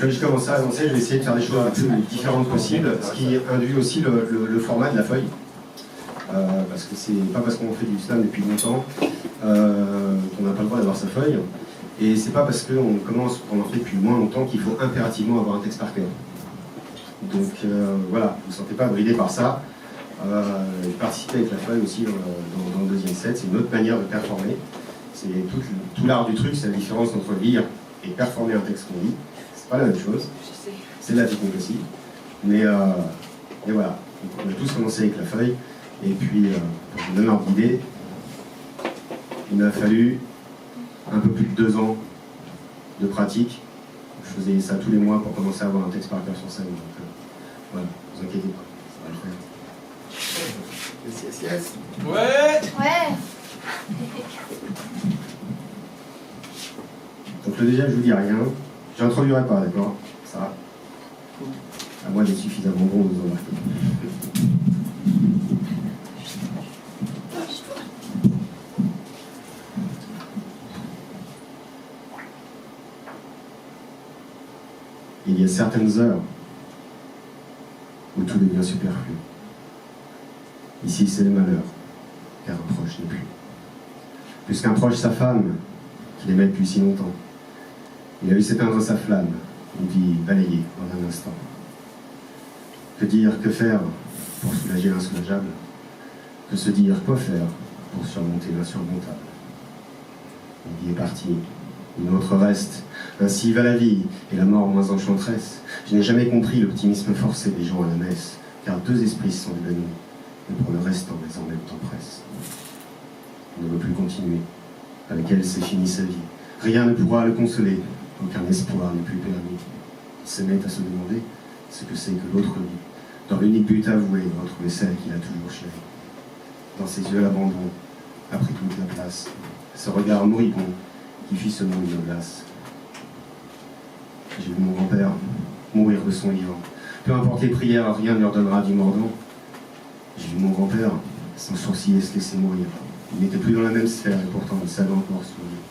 comme je commençais à avancer, je vais essayer de faire des choses les plus différentes possibles, ce qui induit aussi le format de la feuille. Parce que c'est pas parce qu'on fait du slam depuis longtemps qu'on n'a pas le droit d'avoir sa feuille. Et c'est pas parce qu'on commence, qu'on en fait depuis moins longtemps qu'il faut impérativement avoir un texte par cœur. Donc voilà, vous ne vous sentez pas bridé par ça. Participer avec la feuille aussi dans le deuxième set, c'est une autre manière de performer. C'est tout l'art du truc, c'est la différence entre lire et performer un texte qu'on lit. C'est pas la même chose. C'est de la technique aussi. Mais voilà, donc, on a tous commencé avec la feuille. Et puis, pour vous donner un ordre d'idée, il m'a fallu un peu plus de 2 ans de pratique. Je faisais ça tous les mois pour commencer à avoir un texte par cœur sur scène. Donc voilà, ne vous inquiétez pas, ça va le faire. Yes, yes, yes. Ouais. Ouais. Donc le deuxième, je vous dis rien. Je n'introduirai pas, d'accord? Ça, à moi d'être suffisamment bon, vous remarquez. Il y a certaines heures où tout devient superflu. Ici, c'est le malheur, car un proche n'est plus. Plus qu'un proche, sa femme, qu'il aimait depuis si longtemps. Il a vu s'éteindre sa flamme, une vie balayée en un instant. Que dire, que faire pour soulager l'insoulageable? Que se dire, quoi faire pour surmonter l'insurmontable? Une vie est partie, une autre reste. Ainsi va la vie, et la mort moins enchanteresse. Je n'ai jamais compris l'optimisme forcé des gens à la messe, car 2 esprits se sont évanouis, mais pour le restant, les en même temps presse. Il ne veut plus continuer. Avec elle, c'est fini sa vie. Rien ne pourra le consoler, aucun espoir n'est plus permis. Il se met à se demander ce que c'est que l'autre vie, dans l'unique but avoué de retrouver celle qu'il a toujours chérie. Dans ses yeux, l'abandon a pris toute la place. Ce regard moribond qui fit ce monde de glace. J'ai vu mon grand-père mourir de son vivant. Peu importe les prières, rien ne leur donnera du mordant. J'ai vu mon grand-père, sans sourciller, se laisser mourir. Il n'était plus dans la même sphère et pourtant il savait encore sourire.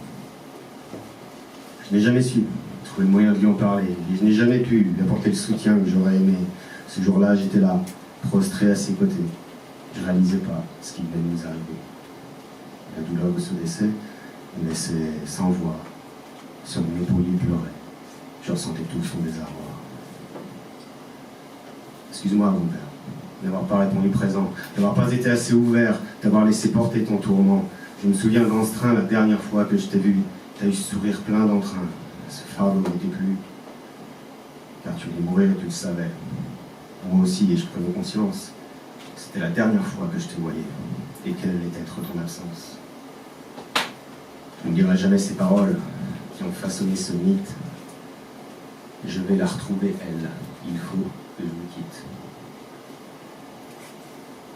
Je n'ai jamais su trouver le moyen de lui en parler. Et je n'ai jamais pu lui apporter le soutien que j'aurais aimé. Ce jour-là, j'étais là, prostré à ses côtés. Je ne réalisais pas ce qui venait de nous arriver. La douleur de ce décès me laissait sans voix. Sur mon épaule, il pleurait. Je ressentais tout son désarroi. Excuse-moi, mon père, d'avoir pas répondu présent, d'avoir pas été assez ouvert, d'avoir laissé porter ton tourment. Je me souviens dans ce train, la dernière fois que je t'ai vu, t'as eu ce sourire plein d'entrain. Ce fardeau n'était plus. Car tu voulais mourir et tu le savais. Moi aussi, et je prenais conscience. C'était la dernière fois que je te voyais. Et quelle allait être ton absence? Je ne dirai jamais ces paroles qui ont façonné ce mythe. Je vais la retrouver, elle. Il faut que je vous quitte.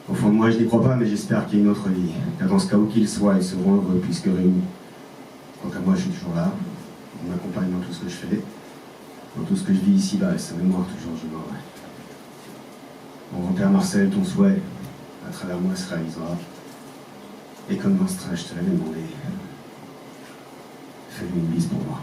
Au fond de moi, je n'y crois pas, mais j'espère qu'il y a une autre vie. Car dans ce cas où qu'il soit, ils seront heureux puisque réunis. Quant à moi, je suis toujours là. On m'accompagne dans tout ce que je fais. Dans tout ce que je vis ici-bas, et sa mémoire toujours, je m'aurai. Mon grand-père Marcel, ton souhait, à travers moi, se réalisera. Et comme dans ce train, je te l'avais demandé, fais-lui une bise pour moi.